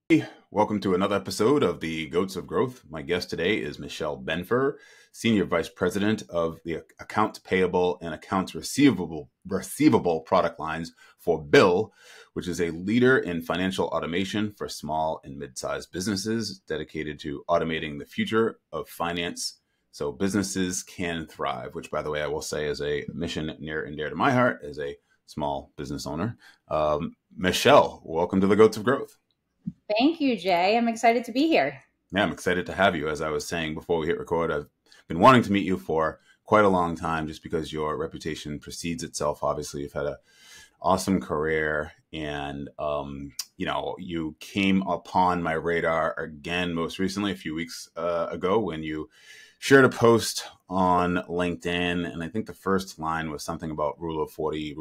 Hey, welcome to another episode of the Goats of Growth. My guest today is Michelle Benfer, Senior Vice President of the Accounts Payable and Accounts Receivable product lines for Bill, which is a leader in financial automation for small and mid-sized businesses dedicated to automating the future of finance so businesses can thrive, which, by the way, I will say is a mission near and dear to my heart as a small business owner. Michelle, welcome to the Goats of Growth. Thank you, Jay. I'm excited to be here. Yeah, I'm excited to have you. As I was saying before we hit record, I've been wanting to meet you for quite a long time just because your reputation precedes itself. Obviously, you've had an awesome career and, you came upon my radar again most recently a few weeks ago when you shared a post on LinkedIn. And I think the first line was something about rule of 40.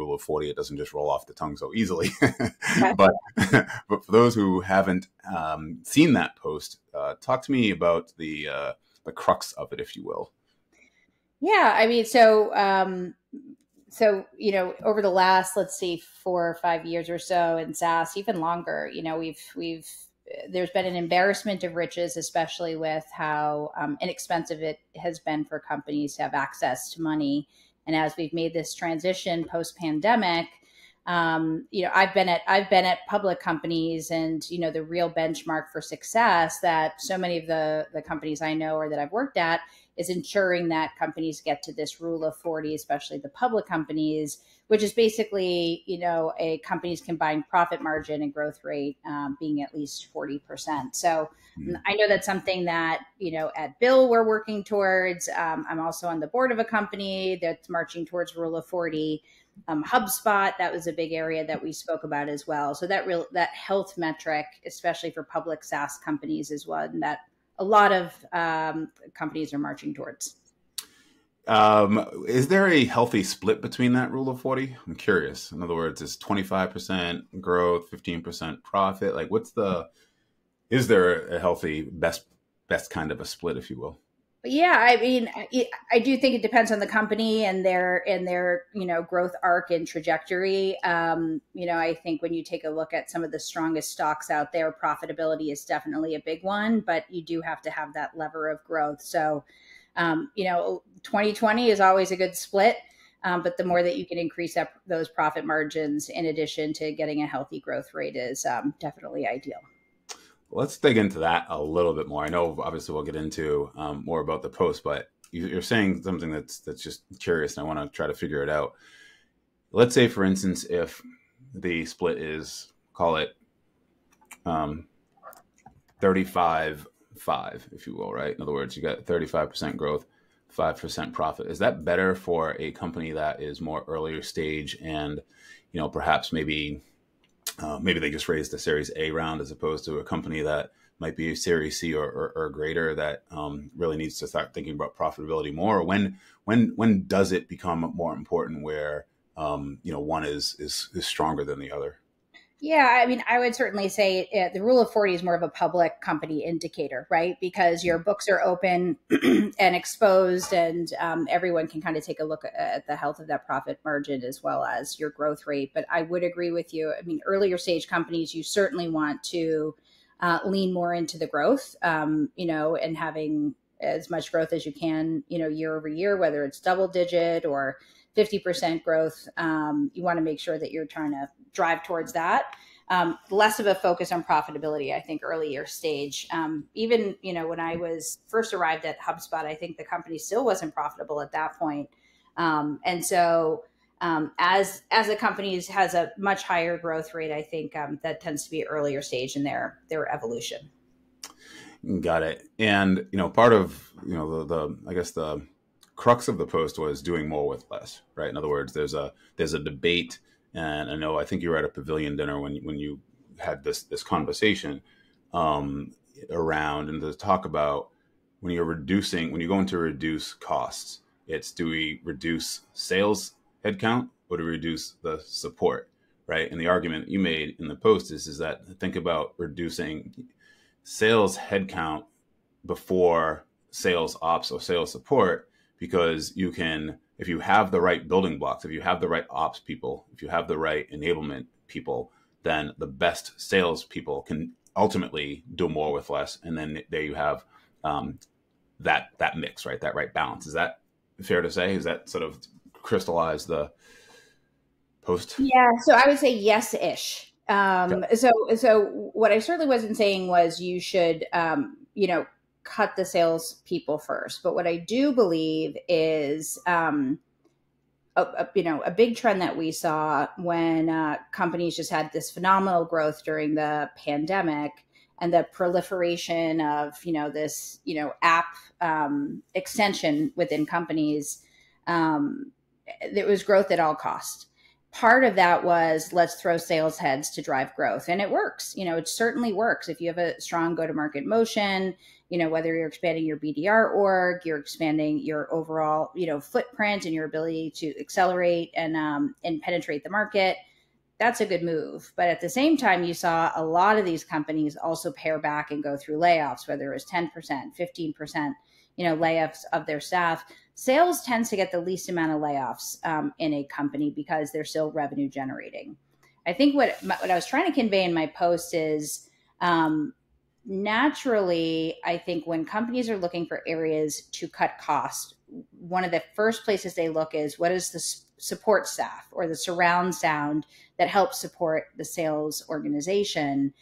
It doesn't just roll off the tongue so easily. but for those who haven't seen that post, talk to me about the crux of it, if you will. Yeah, I mean, over the last, let's see, 4 or 5 years or so in SaaS, even longer, there's been an embarrassment of riches, especially with how inexpensive it has been for companies to have access to money. And as we've made this transition post-pandemic, I've been at public companies, and the real benchmark for success that so many of the companies I know or that I've worked at is ensuring that companies get to this rule of 40, especially the public companies, which is basically, a company's combined profit margin and growth rate being at least 40%. So I know that's something that, at Bill, we're working towards. I'm also on the board of a company that's marching towards rule of 40. HubSpot, that was a big area that we spoke about as well. So that health metric, especially for public SaaS companies, is one that a lot of companies are marching towards. Is there a healthy split between that rule of 40? I'm curious. In other words, is 25% growth, 15% profit? Like is there a healthy best kind of a split, if you will? Yeah, I mean, I do think it depends on the company and their growth arc and trajectory. I think when you take a look at some of the strongest stocks out there, profitability is definitely a big one, but you do have to have that lever of growth. So, 2020 is always a good split, but the more that you can increase those profit margins in addition to getting a healthy growth rate is definitely ideal. Let's dig into that a little bit more. I know, obviously, we'll get into more about the post, but you're saying something that's just curious, and I want to try to figure it out. Let's say, for instance, if the split is, call it 35-5, if you will, right? In other words, you got 35% growth, 5% profit. Is that better for a company that is more earlier stage and, perhaps maybe they just raised the Series A round as opposed to a company that might be a Series C or greater that really needs to start thinking about profitability more? When does it become more important where one is stronger than the other? Yeah, I mean, I would certainly say the rule of 40 is more of a public company indicator, right? Because your books are open and exposed, and everyone can kind of take a look at the health of that profit margin as well as your growth rate. But I would agree with you. I mean, earlier stage companies, you certainly want to lean more into the growth, and having as much growth as you can, year over year, whether it's double digit or 50% growth. You want to make sure that you're trying to drive towards that. Less of a focus on profitability, I think, earlier stage. Even, when I was first arrived at HubSpot, I think the company still wasn't profitable at that point. And so as a company has a much higher growth rate, I think that tends to be earlier stage in their evolution. Got it. And, part of, the crux of the post was doing more with less, right? In other words, there's a debate, and I think you were at a pavilion dinner when you had this conversation around and to talk about when you're going to reduce costs, it's do we reduce sales headcount or do we reduce the support, right? And the argument you made in the post is that think about reducing sales headcount before sales ops or sales support, because you can, if you have the right building blocks, if you have the right ops people, if you have the right enablement people, then the best sales people can ultimately do more with less. And then there you have that mix, right? That right balance. Is that fair to say? Is that sort of crystallize the post? Yeah, so I would say yes-ish. Okay. So what I certainly wasn't saying was you should, cut the sales people first. But what I do believe is, a big trend that we saw when companies just had this phenomenal growth during the pandemic and the proliferation of, this, app extension within companies. There was growth at all costs. Part of that was let's throw sales heads to drive growth. And it works. It certainly works. If you have a strong go-to-market motion, whether you're expanding your BDR org, you're expanding your overall, footprint and your ability to accelerate and penetrate the market, that's a good move. But at the same time, you saw a lot of these companies also pare back and go through layoffs, whether it was 10%, 15%, layoffs of their staff. Sales tends to get the least amount of layoffs in a company because they're still revenue generating. I think what I was trying to convey in my post is naturally, I think when companies are looking for areas to cut costs, one of the first places they look is what is the support staff or the surround sound that helps support the sales organization.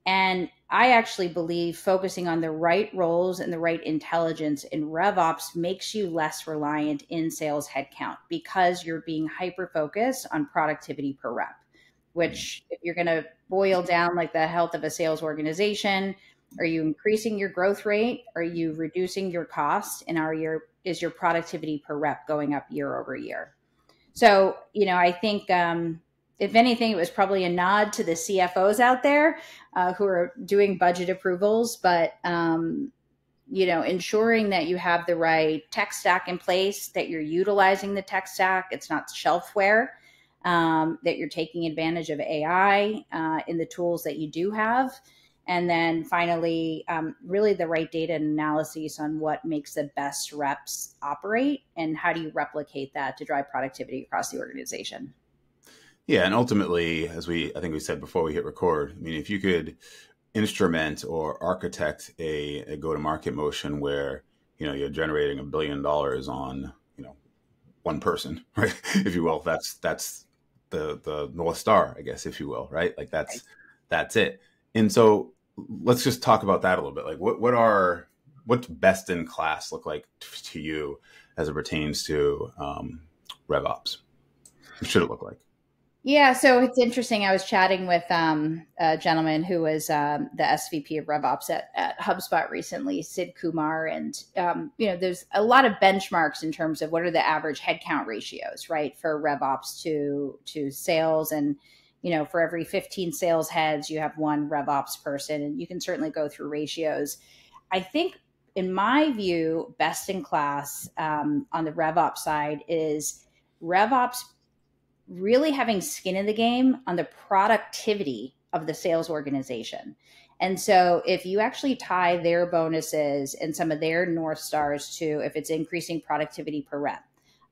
And I actually believe focusing on the right roles and the right intelligence in RevOps makes you less reliant in sales headcount because you're being hyper-focused on productivity per rep, which if you're going to boil down like the health of a sales organization, are you increasing your growth rate? Are you reducing your cost? And is your productivity per rep going up year over year? So, I think if anything, it was probably a nod to the CFOs out there who are doing budget approvals, but ensuring that you have the right tech stack in place, that you're utilizing the tech stack, it's not shelfware, that you're taking advantage of AI in the tools that you do have. And then finally, really the right data and analyses on what makes the best reps operate and how do you replicate that to drive productivity across the organization. Yeah, and ultimately, I think we said before we hit record, I mean, if you could instrument or architect a go-to-market motion where, you're generating $1 billion on, one person, right? If you will, that's the North Star, I guess, if you will, right? Like that's it. And so let's just talk about that a little bit. Like what's best in class look like to you as it pertains to RevOps? What should it look like? Yeah, so it's interesting. I was chatting with a gentleman who was the SVP of RevOps at HubSpot recently, Sid Kumar, and there's a lot of benchmarks in terms of what are the average headcount ratios, right, for RevOps to sales, and for every 15 sales heads, you have one RevOps person, and you can certainly go through ratios. I think, in my view, best in class on the RevOps side is RevOps really having skin in the game on the productivity of the sales organization. And so if you actually tie their bonuses and some of their North Stars to if it's increasing productivity per rep,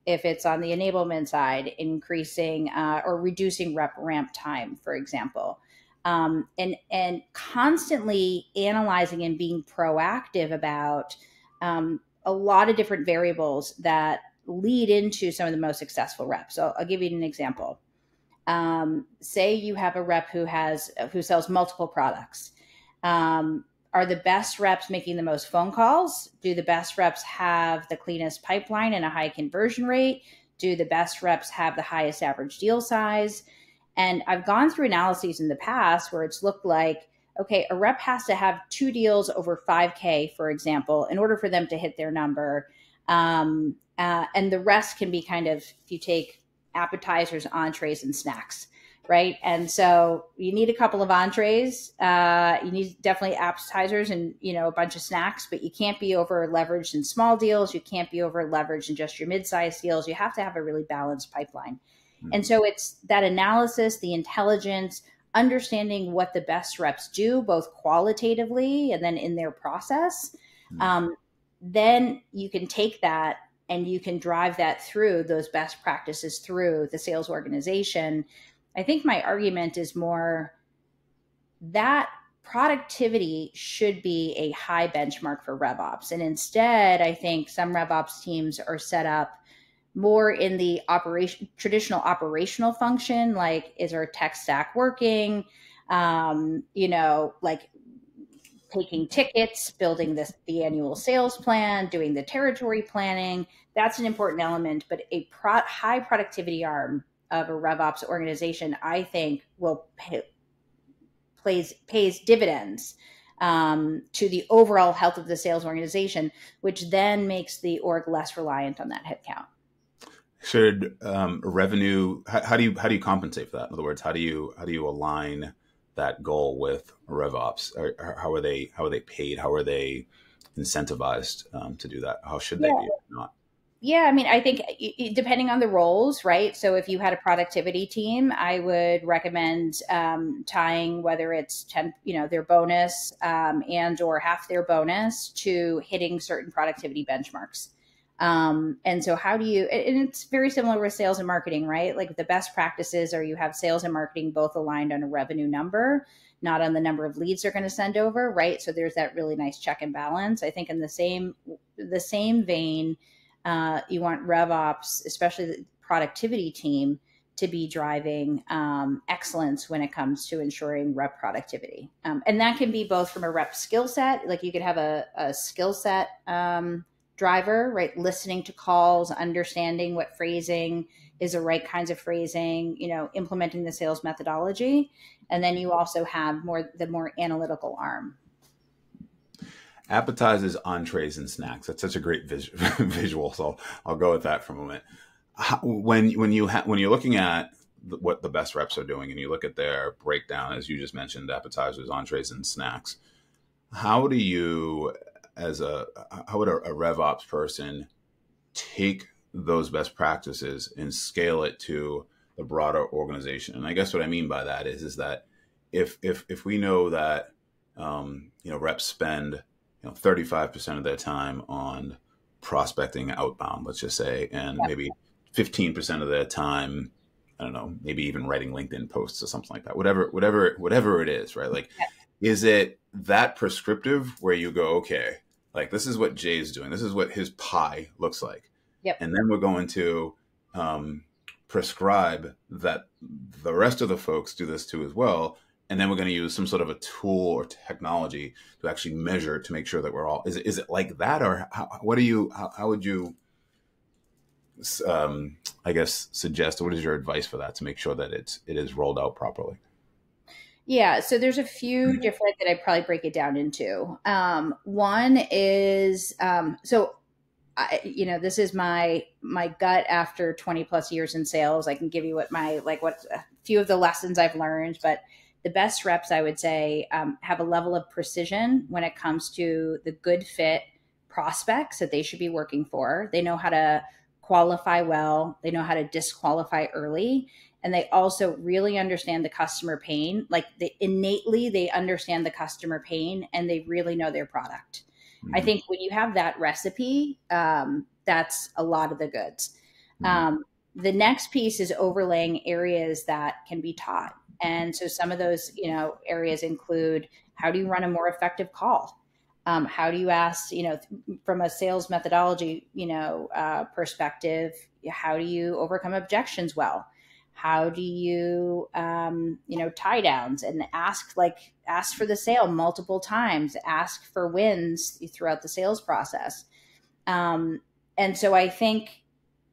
if it's on the enablement side, increasing or reducing rep ramp time, for example, and constantly analyzing and being proactive about a lot of different variables that lead into some of the most successful reps. So I'll give you an example. Say you have a rep who sells multiple products. Are the best reps making the most phone calls? Do the best reps have the cleanest pipeline and a high conversion rate? Do the best reps have the highest average deal size? And I've gone through analyses in the past where it's looked like, okay, a rep has to have 2 deals over 5K, for example, in order for them to hit their number. And the rest can be kind of, if you take appetizers, entrees, and snacks, right? And so you need a couple of entrees. You need definitely appetizers and, a bunch of snacks, but you can't be over leveraged in small deals. You can't be over leveraged in just your mid-sized deals. You have to have a really balanced pipeline. Mm-hmm. And so it's that analysis, the intelligence, understanding what the best reps do, both qualitatively and then in their process. Mm-hmm. Then you can take that and you can drive that through those best practices through the sales organization. I think my argument is more that productivity should be a high benchmark for RevOps. And instead, I think some RevOps teams are set up more in the traditional operational function, like is our tech stack working? Like taking tickets, building the annual sales plan, doing the territory planning. That's an important element, but a high productivity arm of a RevOps organization, I think, will pays dividends to the overall health of the sales organization, which then makes the org less reliant on that headcount. Should revenue? How do you compensate for that? In other words, how do you align that goal with RevOps? How are they paid? How are they incentivized to do that? How should they be? If not? Yeah, I mean, I think depending on the roles, right? So if you had a productivity team, I would recommend tying whether it's their bonus and or half their bonus to hitting certain productivity benchmarks. And so how do you, and it's very similar with sales and marketing, right? Like the best practices are you have sales and marketing both aligned on a revenue number, not on the number of leads they're going to send over, right? So there's that really nice check and balance. I think in the same vein, you want RevOps, especially the productivity team, to be driving excellence when it comes to ensuring rep productivity. And that can be both from a rep skill set, like you could have a skill set driver, right? Listening to calls, understanding what phrasing is the right kinds of phrasing, implementing the sales methodology. And then you also have the more analytical arm. Appetizers, entrees, and snacks. That's such a great visual. So I'll go with that for a moment. When you're looking at what the best reps are doing, and you look at their breakdown, as you just mentioned, appetizers, entrees, and snacks, how would a RevOps person take those best practices and scale it to the broader organization? And I guess what I mean by that is that if we know that reps spend 35% of their time on prospecting outbound, let's just say, and maybe 15% of their time, I don't know, maybe even writing LinkedIn posts or something like that, whatever it is, right? Like, is it that prescriptive where you go, okay, like this is what Jay's doing, this is what his pie looks like. Yep. And then we're going to prescribe that the rest of the folks do this too as well. And then we're going to use some sort of a tool or technology to actually measure to make sure that we're all, is it like that? Or how would you, I guess, suggest, what is your advice for that to make sure that it is rolled out properly? Yeah. So there's a few different that I'd probably break it down into. One is, this is my gut after 20 plus years in sales. I can give you what a few of the lessons I've learned, but the best reps, I would say, have a level of precision when it comes to the good fit prospects that they should be working for. They know how to qualify well. They know how to disqualify early. And they also really understand the customer pain. Like innately, they understand the customer pain and they really know their product. Mm-hmm. I think when you have that recipe, that's a lot of the goods. Mm-hmm. The next piece is overlaying areas that can be taught. And so some of those, areas include how do you run a more effective call? How do you ask, from a sales methodology, perspective, how do you overcome objections well? How do you, tie downs and ask for the sale multiple times, ask for wins throughout the sales process. And so I think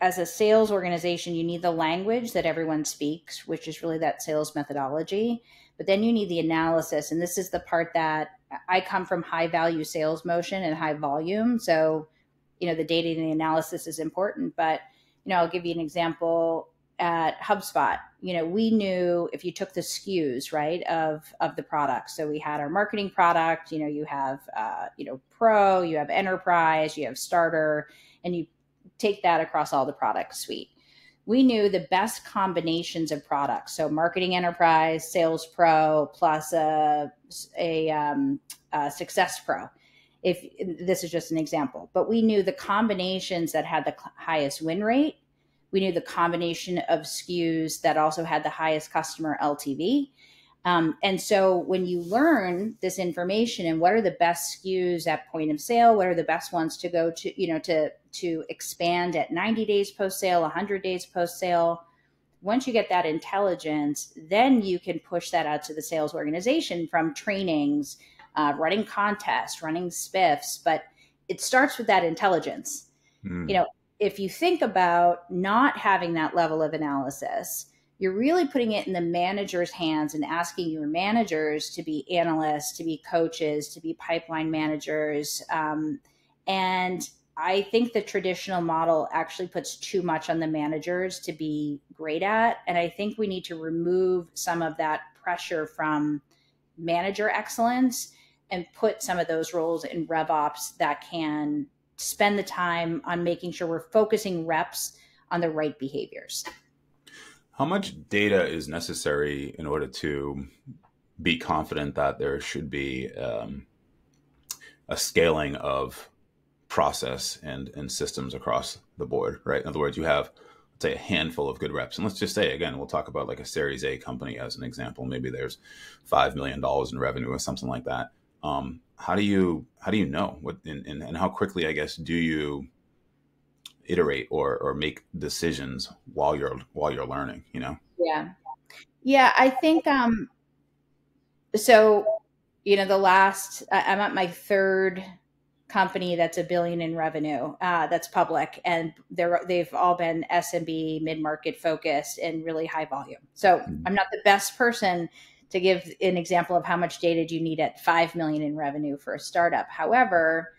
as a sales organization, you need the language that everyone speaks, which is really that sales methodology. But then you need the analysis. And this is the part that I come from high value sales motion and high volume. So, the data and the analysis is important. But, I'll give you an example at HubSpot. We knew if you took the SKUs, right, of the product. So we had our marketing product, you have, Pro, you have Enterprise, you have Starter, and you take that across all the product suite. We knew the best combinations of products. So marketing enterprise, sales pro, plus a success pro. If this is just an example, but we knew the combinations that had the highest win rate. We knew the combination of SKUs that also had the highest customer LTV. And so when you learn this information and what are the best SKUs at point of sale, what are the best ones to go to, to expand at 90 days post sale, 100 days post sale. Once you get that intelligence, then you can push that out to the sales organization from trainings, running contests, running spiffs. But it starts with that intelligence. Mm. If you think about not having that level of analysis, you're really putting it in the manager's hands and asking your managers to be analysts, to be coaches, to be pipeline managers. And I think the traditional model actually puts too much on the managers to be great at. And I think we need to remove some of that pressure from manager excellence and put some of those roles in RevOps that can spend the time on making sure we're focusing reps on the right behaviors. How much data is necessary in order to be confident that there should be a scaling of process and systems across the board, right? In other words, you have, let's say, a handful of good reps. And let's just say, again, we'll talk about like a Series A company as an example. Maybe there's $5 million in revenue or something like that. How do you know what and how quickly, I guess, do you iterate or make decisions while you're learning, Yeah, I think so I'm at my third company that's $1 billion in revenue, that's public, and they've all been SMB, mid-market focused and really high volume. So I'm not the best person to give an example of how much data do you need at 5 million in revenue for a startup. However,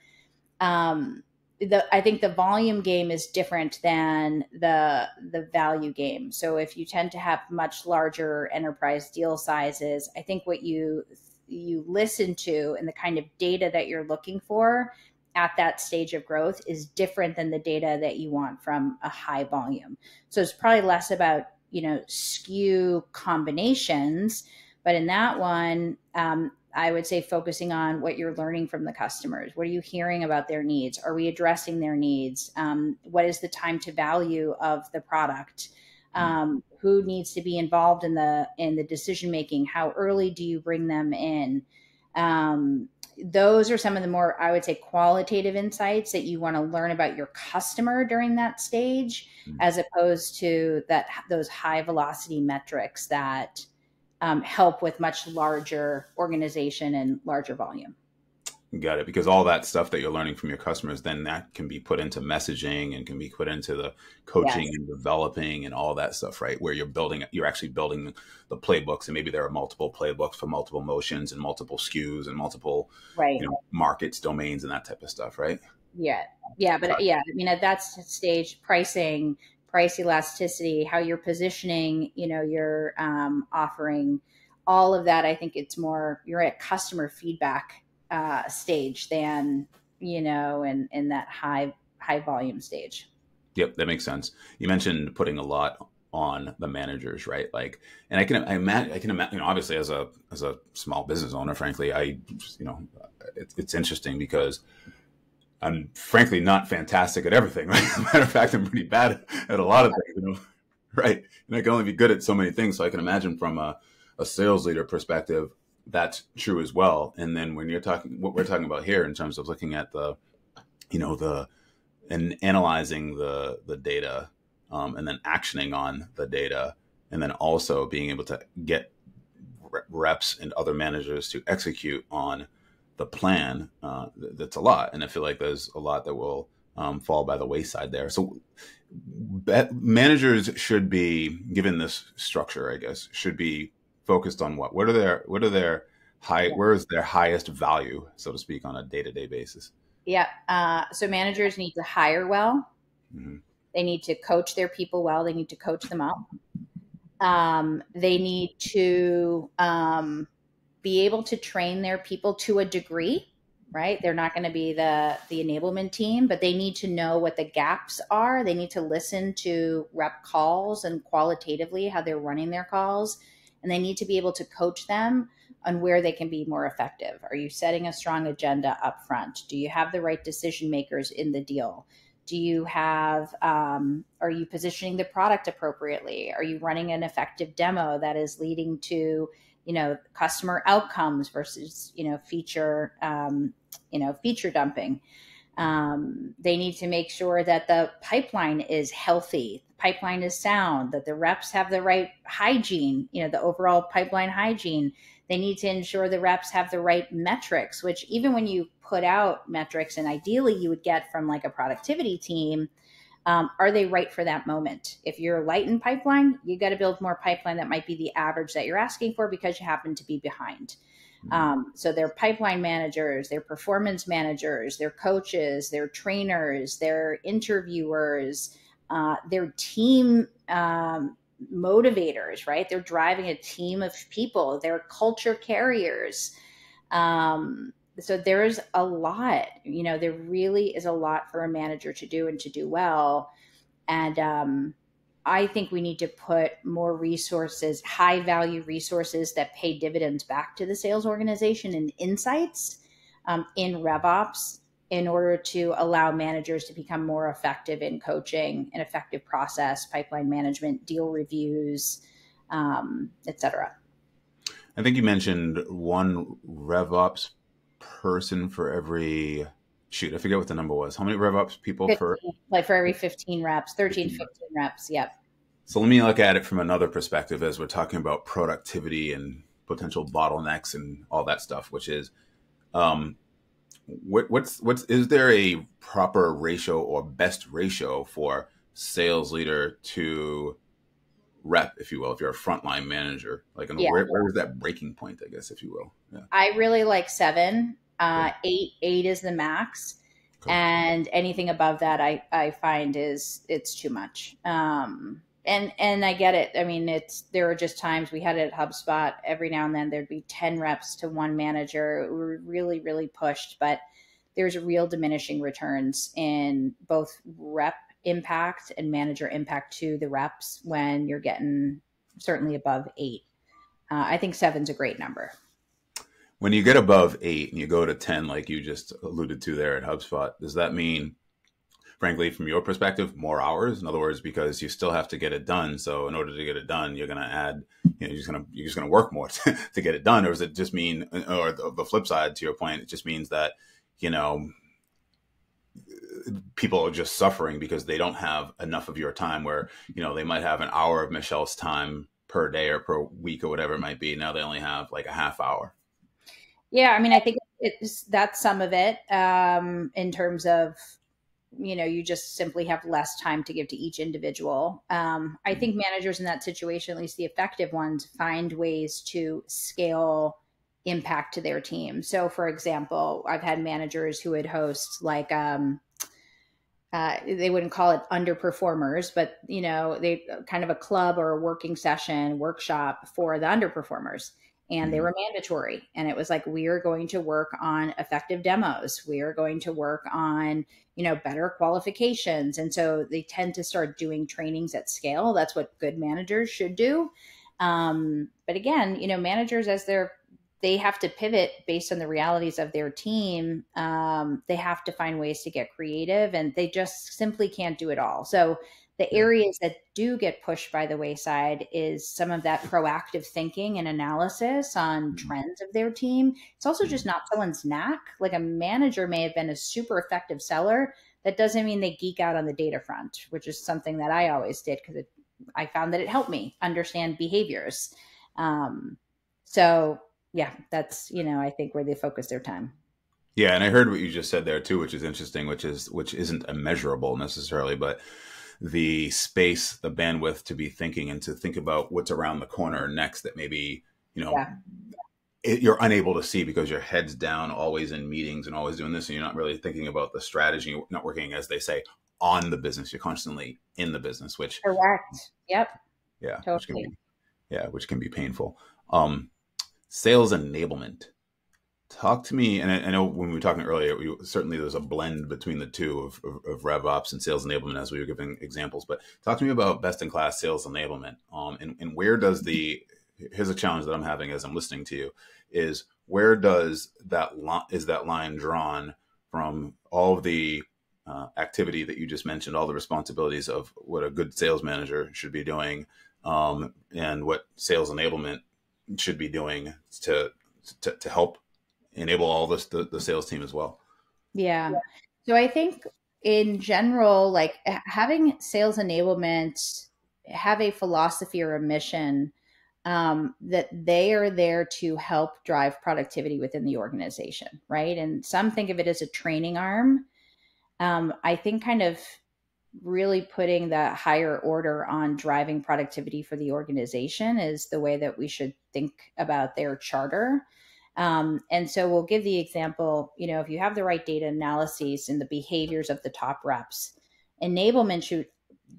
I think the volume game is different than the value game. So if you tend to have much larger enterprise deal sizes, I think what you listen to and the kind of data that you're looking for at that stage of growth is different than the data that you want from a high volume. So it's probably less about, SKU combinations, but in that one, I would say focusing on what you're learning from the customers. What are you hearing about their needs? Are we addressing their needs? What is the time to value of the product? Who needs to be involved in the decision making? How early do you bring them in? Those are some of the more, I would say, qualitative insights that you want to learn about your customer during that stage, as opposed to those high velocity metrics that help with much larger organization and larger volume. Got it. Because all that stuff that you're learning from your customers, then that can be put into messaging and can be put into the coaching and developing and all that stuff, right? Where you're actually building the playbooks, and maybe there are multiple playbooks for multiple motions and multiple SKUs and multiple markets, domains, and that type of stuff, right? Yeah. But at that stage, pricing, price elasticity, how you're positioning, your offering, all of that. I think it's more, you're at customer feedback stage than, in that high volume stage. Yep, that makes sense. You mentioned putting a lot on the managers, right? Like, and I can imagine, obviously as a small business owner, frankly, it's interesting because I'm frankly not fantastic at everything. Right? As a matter of fact, I'm pretty bad at a lot of things, right? And I can only be good at so many things. So I can imagine from a sales leader perspective, that's true as well. And then when you're talking, what we're talking about here in terms of looking at and analyzing the data, and then actioning on the data, and then also being able to get reps and other managers to execute on the plan, that's a lot. And I feel like there's a lot that will fall by the wayside there. So managers should be, given this structure, I guess, should be focused on what? Where is their highest value, so to speak, on a day-to-day basis? Yeah. So managers need to hire well. Mm-hmm. They need to coach their people well. They need to coach them up. They need to be able to train their people to a degree, right? They're not going to be the enablement team, but they need to know what the gaps are. They need to listen to rep calls and qualitatively how they're running their calls. And they need to be able to coach them on where they can be more effective. Are you setting a strong agenda up front? Do you have the right decision makers in the deal? Do you have, are you positioning the product appropriately? Are you running an effective demo that is leading to customer outcomes versus, feature dumping. They need to make sure that the pipeline is healthy, the pipeline is sound, that the reps have the right hygiene, the overall pipeline hygiene. They need to ensure the reps have the right metrics, which even when you put out metrics and ideally you would get from like a productivity team, are they right for that moment? If you're light in pipeline, you got to build more pipeline that might be the average that you're asking for because you happen to be behind. So their pipeline managers, their performance managers, their coaches, their trainers, their interviewers, their team motivators, right? They're driving a team of people. They're culture carriers. So there's a lot, there really is a lot for a manager to do and to do well. And I think we need to put more resources, high value resources that pay dividends back to the sales organization and insights in RevOps in order to allow managers to become more effective in coaching, an effective process, pipeline management, deal reviews, et cetera. I think you mentioned one RevOps person for every, I forget what the number was. How many RevOps people 15, for every 15 reps, 13, 15 reps. Yep. So let me look at it from another perspective as we're talking about productivity and potential bottlenecks and all that stuff, which is, is there a proper ratio or best ratio for sales leader to rep, if you will, if you're a frontline manager, like where is that breaking point, I guess, if you will? Yeah. I really like 7, cool. 8 is the max. Cool. And anything above that, I find it's too much. And I get it. I mean, there are just times we had it at HubSpot. Every now and then there'd be 10 reps to one manager. We were really, really pushed, but there's real diminishing returns in both rep impact and manager impact to the reps when you're getting certainly above 8. I think 7's a great number. When you get above 8 and you go to 10, like you just alluded to there at HubSpot, does that mean, frankly, from your perspective, more hours? In other words, because you still have to get it done. So in order to get it done, you're going to add, you're just going to work more to get it done. Or does it just mean, or the flip side to your point, it just means that, people are just suffering because they don't have enough of your time where, they might have an hour of Michelle's time per day or per week or whatever it might be. Now they only have like a half hour. Yeah. I mean, I think that's some of it in terms of, you just simply have less time to give to each individual. I think managers in that situation, at least the effective ones, find ways to scale impact to their team. So for example, I've had managers who would host like, they wouldn't call it underperformers, but they kind of a club or a working session workshop for the underperformers. And they were mandatory. And it was like, we are going to work on effective demos. We are going to work on, better qualifications. And so they tend to start doing trainings at scale. That's what good managers should do. But again, managers, they have to pivot based on the realities of their team. They have to find ways to get creative, and they just simply can't do it all. So the areas that do get pushed by the wayside is some of that proactive thinking and analysis on trends of their team. It's also just not someone's knack. Like a manager may have been a super effective seller. That doesn't mean they geek out on the data front, which is something that I always did because I found that it helped me understand behaviors. So yeah, that's, I think where they focus their time. Yeah. And I heard what you just said there too, which is interesting, which isn't immeasurable necessarily, but the space, the bandwidth to be thinking and to think about what's around the corner next that maybe, you're unable to see because your head's down, always in meetings and always doing this. And you're not really thinking about the strategy, you're not working, as they say, on the business. You're constantly in the business, which. Correct. Yep. Yeah. Totally. Which can be painful. Sales enablement. Talk to me, and I know when we were talking earlier, certainly there's a blend between the two of RevOps and sales enablement as we were giving examples, but talk to me about best-in-class sales enablement. And where does here's a challenge that I'm having as I'm listening to you, is where does is that line drawn from all of the activity that you just mentioned, all the responsibilities of what a good sales manager should be doing, and what sales enablement should be doing to help enable all this the sales team as well? Yeah. So I think in general, like having sales enablement have a philosophy or a mission that they are there to help drive productivity within the organization, right? And some think of it as a training arm. I think kind of really putting the higher order on driving productivity for the organization is the way that we should think about their charter. And so we'll give the example, if you have the right data analyses and the behaviors of the top reps, enablement should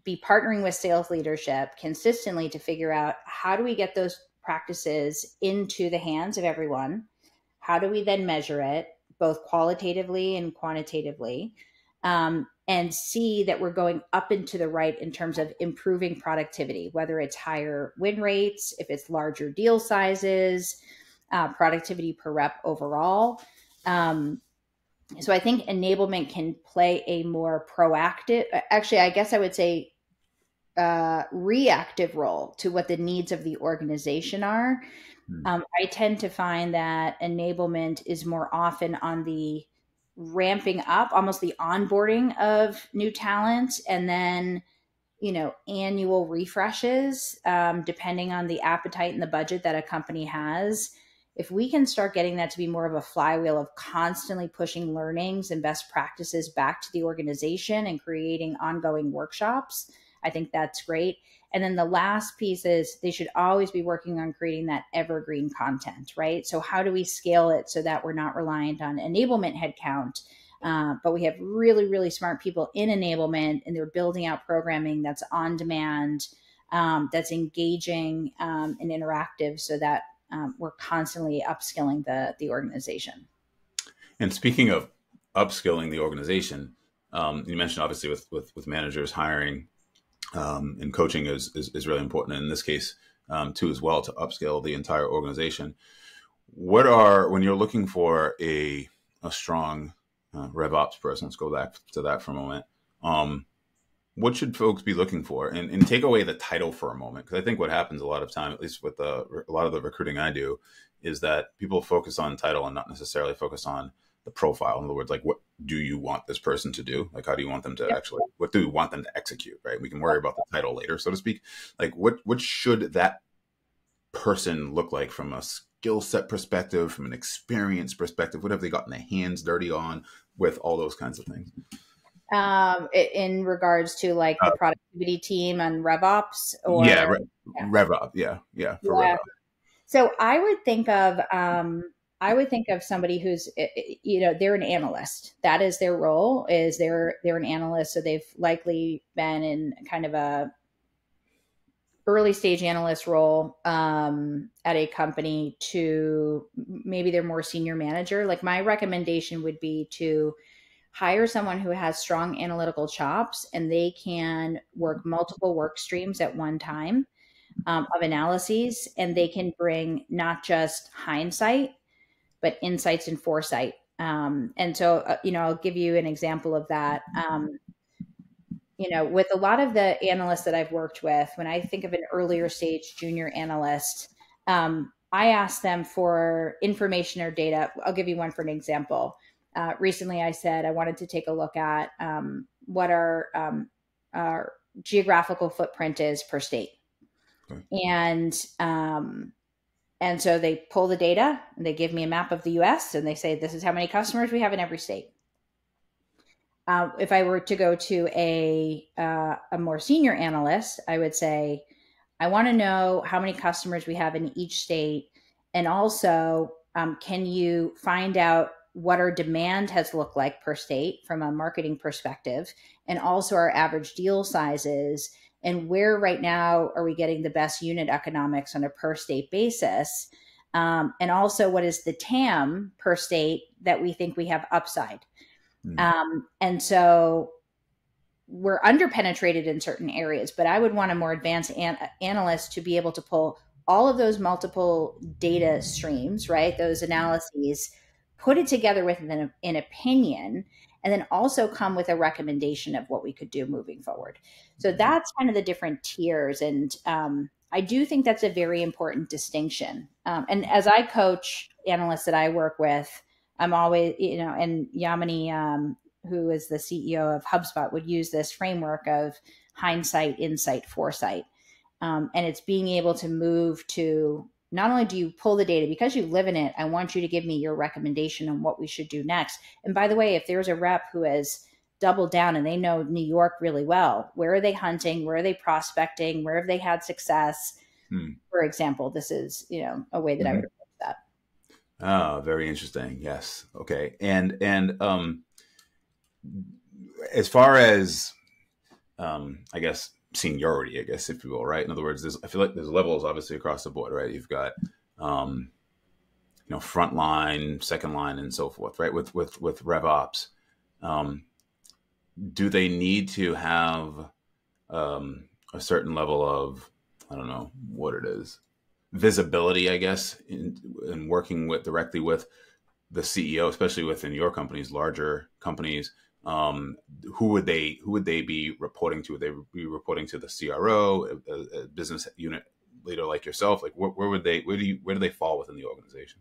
be partnering with sales leadership consistently to figure out how do we get those practices into the hands of everyone? How do we then measure it, both qualitatively and quantitatively? And see that we're going up and to the right in terms of improving productivity, whether it's higher win rates, if it's larger deal sizes, productivity per rep overall. So I think enablement can play a more proactive, actually, I guess I would say reactive role to what the needs of the organization are. I tend to find that enablement is more often on the ramping up, almost the onboarding of new talent, and then annual refreshes, depending on the appetite and the budget that a company has. If we can start getting that to be more of a flywheel of constantly pushing learnings and best practices back to the organization and creating ongoing workshops, I think that's great. And then the last piece is they should always be working on creating that evergreen content, right? So how do we scale it so that we're not reliant on enablement headcount, but we have really, really smart people in enablement and they're building out programming that's on demand, that's engaging and interactive so that we're constantly upskilling the organization. And speaking of upskilling the organization, you mentioned obviously with managers hiring and coaching is really important. And in this case, too, as well, to upskill the entire organization. When you're looking for a strong RevOps person, let's go back to that for a moment. What should folks be looking for? And take away the title for a moment, because I think what happens a lot of time, at least with a lot of the recruiting I do, is that people focus on title and not necessarily focus on the profile. In other words, like, what do you want this person to do? Like, how do you want them to actually, what do you want them to execute, right? We can worry about the title later, so to speak. Like, what should that person look like from a skill set perspective, from an experience perspective? What have they gotten their hands dirty on with all those kinds of things? In regards to like the productivity team and RevOps, or RevOps, for RevOps. So I would think of somebody who's, they're an analyst. That is their role. Is they're an analyst, so they've likely been in kind of a early stage analyst role at a company to maybe they're more senior manager. Like my recommendation would be to hire someone who has strong analytical chops and they can work multiple work streams at one time of analyses, and they can bring not just hindsight, but insights and foresight. And so, I'll give you an example of that. With a lot of the analysts that I've worked with, when I think of an earlier stage junior analyst, I ask them for information or data. I'll give you one for an example. Recently, I said I wanted to take a look at what our geographical footprint is per state. Okay. And so they pull the data and they give me a map of the US and they say, this is how many customers we have in every state. If I were to go to a more senior analyst, I would say, I want to know how many customers we have in each state. And also, can you find out what our demand has looked like per state from a marketing perspective, and also our average deal sizes, and where right now are we getting the best unit economics on a per state basis? And also, what is the TAM per state that we think we have upside? And so we're underpenetrated in certain areas, but I would want a more advanced analyst to be able to pull all of those multiple data streams, right? Those analyses, put it together with an opinion, and then also come with a recommendation of what we could do moving forward. So that's kind of the different tiers. And I do think that's a very important distinction. And as I coach analysts that I work with, I'm always, and Yamini, who is the CEO of HubSpot, would use this framework of hindsight, insight, foresight. And it's being able to move to, not only do you pull the data because you live in it, I want you to give me your recommendation on what we should do next. And by the way, if there's a rep who has doubled down and they know New York really well, where are they hunting? Where are they prospecting? Where have they had success? For example, this is, a way that I would approach that. Oh, very interesting. Yes. Okay. And as far as, I guess, seniority, I guess, if you will, right? In other words, I feel like there's levels obviously across the board, right? You've got, front line, second line, and so forth, right? With RevOps, do they need to have a certain level of, I don't know what it is, visibility, I guess, in working directly with the CEO, especially within your companies, larger companies? Who would they be reporting to? Would they be reporting to the CRO, a business unit leader like yourself? Like where do they fall within the organization?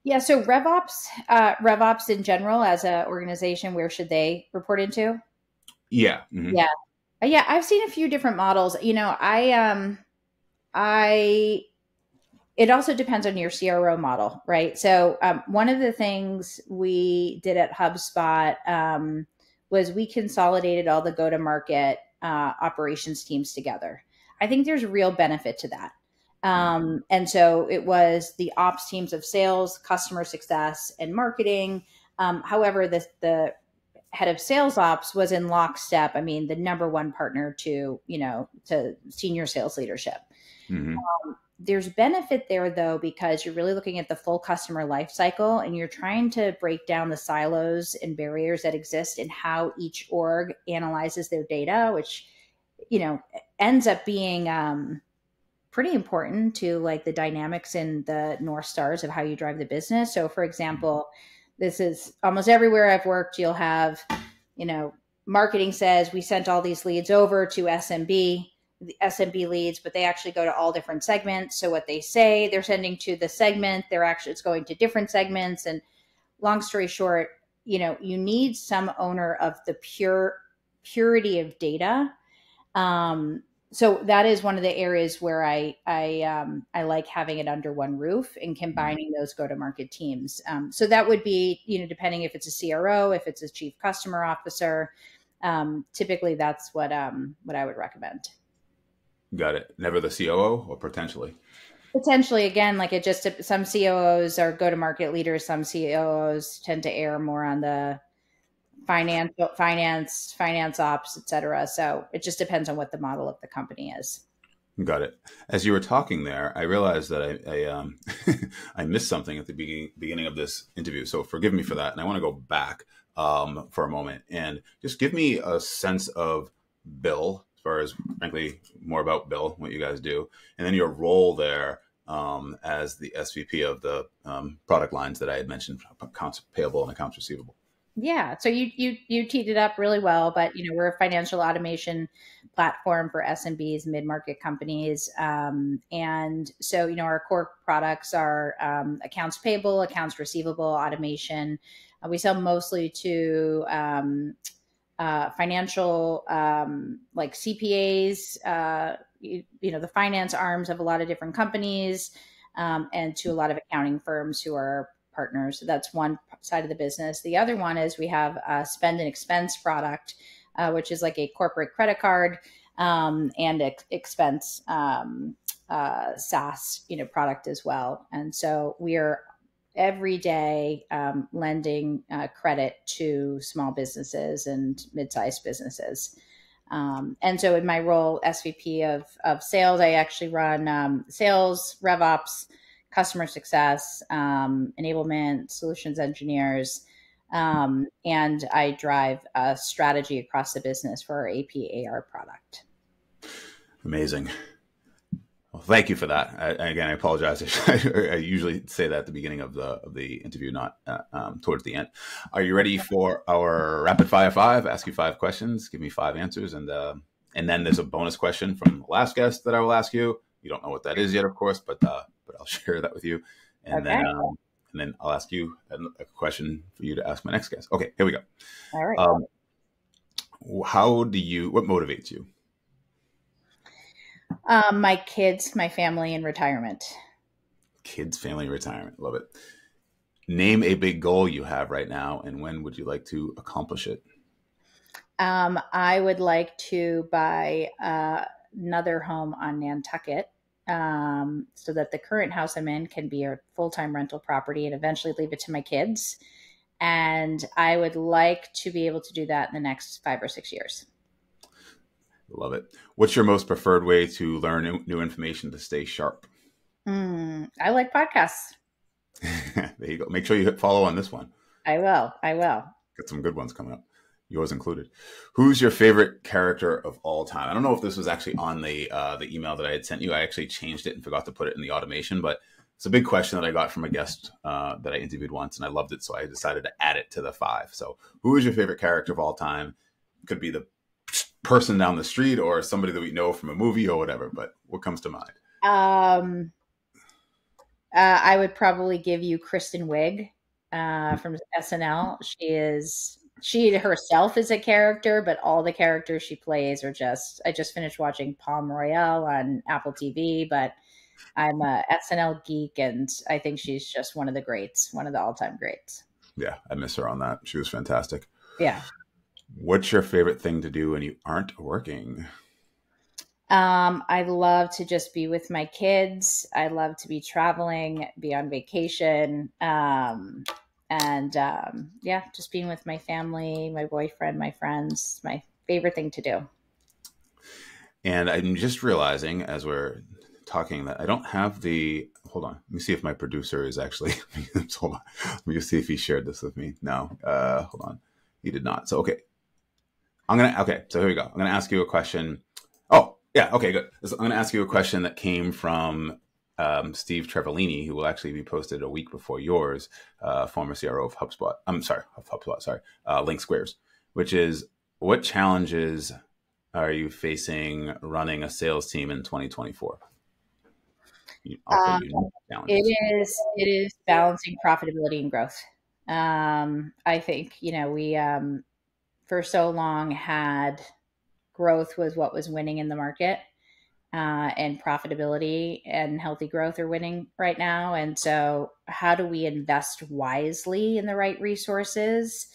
Yeah. So RevOps in general as an organization, where should they report into? Yeah. Mm-hmm. Yeah. Yeah. I've seen a few different models. It also depends on your CRO model, right? So one of the things we did at HubSpot was we consolidated all the go-to-market operations teams together. I think there's real benefit to that. And so it was the ops teams of sales, customer success, and marketing. However, the head of sales ops was in lockstep. I mean, the number one partner to senior sales leadership. Mm-hmm. There's benefit there, though, because you're really looking at the full customer life cycle and you're trying to break down the silos and barriers that exist in how each org analyzes their data, which, ends up being pretty important to like the dynamics and the North Stars of how you drive the business. So, for example, this is almost everywhere I've worked. You'll have, marketing says we sent all these leads over to SMB. The SMB leads, but they actually go to all different segments. So what they say they're sending to the segment, it's going to different segments. And long story short, you need some owner of the purity of data. So that is one of the areas where I like having it under one roof and combining those go-to-market teams. So that would be, depending if it's a CRO, if it's a chief customer officer, typically that's what I would recommend. Got it. Never the COO, or potentially? Potentially, again, like some COOs are go-to-market leaders. Some COOs tend to err more on the finance ops, et cetera. So it just depends on what the model of the company is. Got it. As you were talking there, I realized that I I missed something at the beginning of this interview. So forgive me for that. And I want to go back for a moment and just give me a sense of Bill, as far as, frankly, more about Bill, what you guys do, and then your role there as the SVP of the product lines that I had mentioned, accounts payable and accounts receivable. Yeah. So you teed it up really well, but we're a financial automation platform for SMBs, mid-market companies. And so, our core products are accounts payable, accounts receivable, automation. We sell mostly to financial, like CPAs, the finance arms of a lot of different companies, and to a lot of accounting firms who are partners. So that's one side of the business. The other one is we have a spend and expense product, which is like a corporate credit card and expense SaaS, product as well. And so we are every day lending credit to small businesses and mid-sized businesses. And so in my role, SVP of sales, I actually run sales, RevOps, customer success, enablement, solutions engineers, and I drive a strategy across the business for our AP/AR product. Amazing. Well, thank you for that. Again, I apologize. I usually say that at the beginning of the interview, not towards the end. Are you ready for our rapid fire 5? Ask you 5 questions, give me 5 answers, and And then there's a bonus question from the last guest that I will ask you. You don't know what that is yet, of course, but I'll share that with you. And Okay. then I'll ask you a question for you to ask my next guest. Okay, here we go. All right. What motivates you? My kids, my family, and retirement. Kids, family, retirement. Love it. Name a big goal you have right now, and when would you like to accomplish it? I would like to buy another home on Nantucket, so that the current house I'm in can be a full-time rental property and eventually leave it to my kids. And I would like to be able to do that in the next 5 or 6 years. Love it. What's your most preferred way to learn new information to stay sharp? I like podcasts. There you go. Make sure you hit follow on this one. I will. Got some good ones coming up, yours included. Who's your favorite character of all time? I don't know if this was actually on the email that I had sent you. I actually changed it and forgot to put it in the automation, but it's a big question that I got from a guest that I interviewed once, and I loved it, so I decided to add it to the 5. So who is your favorite character of all time? Could be the person down the street or somebody that we know from a movie or whatever, but what comes to mind? I would probably give you Kristen Wiig from SNL. She herself is a character, but all the characters she plays are I just finished watching Palm Royale on Apple TV, but I'm a SNL geek, and I think she's just one of the greats, one of the all-time greats. Yeah, I miss her on that. She was fantastic. Yeah. What's your favorite thing to do when you aren't working? I love to just be with my kids. I love to be traveling, be on vacation. Just being with my family, my boyfriend, my friends, my favorite thing to do. And I'm just realizing as we're talking that I don't have hold on. Let me see if my producer is actually, hold on. Let me just see if he shared this with me. No, hold on. He did not. So, okay. So here we go. I'm going to ask you a question. Oh, yeah. Okay, good. I'm going to ask you a question that came from Steve Trevelini, who will actually be posted a week before yours, former CRO of HubSpot. Link Squares, which is, what challenges are you facing running a sales team in 2024? It is balancing profitability and growth. I think, we for so long had growth was what was winning in the market, and profitability and healthy growth are winning right now. And so how do we invest wisely in the right resources,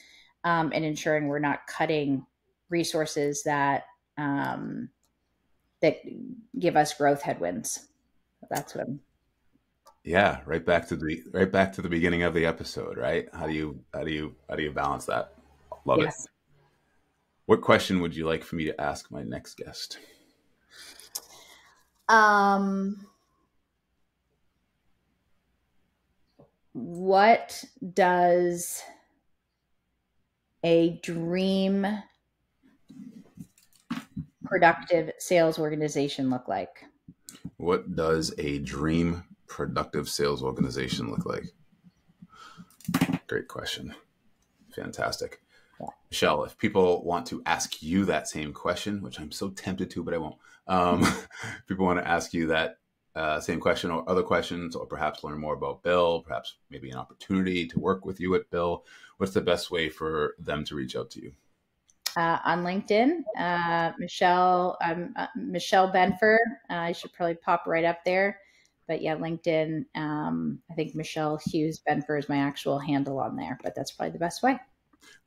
and ensuring we're not cutting resources that give us growth headwinds? That's what I'm. Yeah, right back to the beginning of the episode, right? How do you balance that? Love it. What question would you like for me to ask my next guest? What does a dream productive sales organization look like? What does a dream productive sales organization look like? Great question. Fantastic. Yeah. Michelle, if people want to ask you that same question, which I'm so tempted to, but I won't. People want to ask you that same question or other questions, or perhaps learn more about Bill, perhaps maybe an opportunity to work with you at Bill, what's the best way for them to reach out to you? On LinkedIn, Michelle Benfer. I should probably pop right up there. But yeah, LinkedIn, I think Michelle Hughes Benfer is my actual handle on there, but that's probably the best way.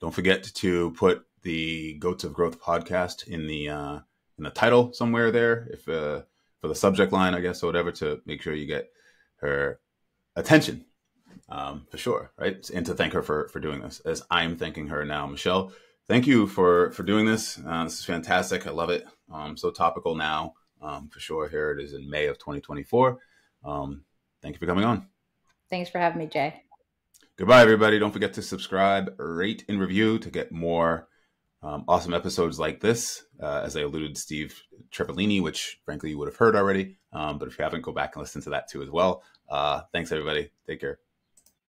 Don't forget to put the Goats of Growth podcast in the title somewhere there, if for the subject line, I guess, or whatever, to make sure you get her attention, for sure, right? And to thank her for doing this, as I'm thanking her now. Michelle, thank you for doing this. This is fantastic. I love it. So topical now, for sure. Here it is in May of 2024. Thank you for coming on. Thanks for having me, Jay. Goodbye, everybody. Don't forget to subscribe, rate, and review to get more awesome episodes like this. As I alluded to Steve Trevelini, which frankly you would have heard already. But if you haven't, go back and listen to that too as well. Thanks, everybody. Take care.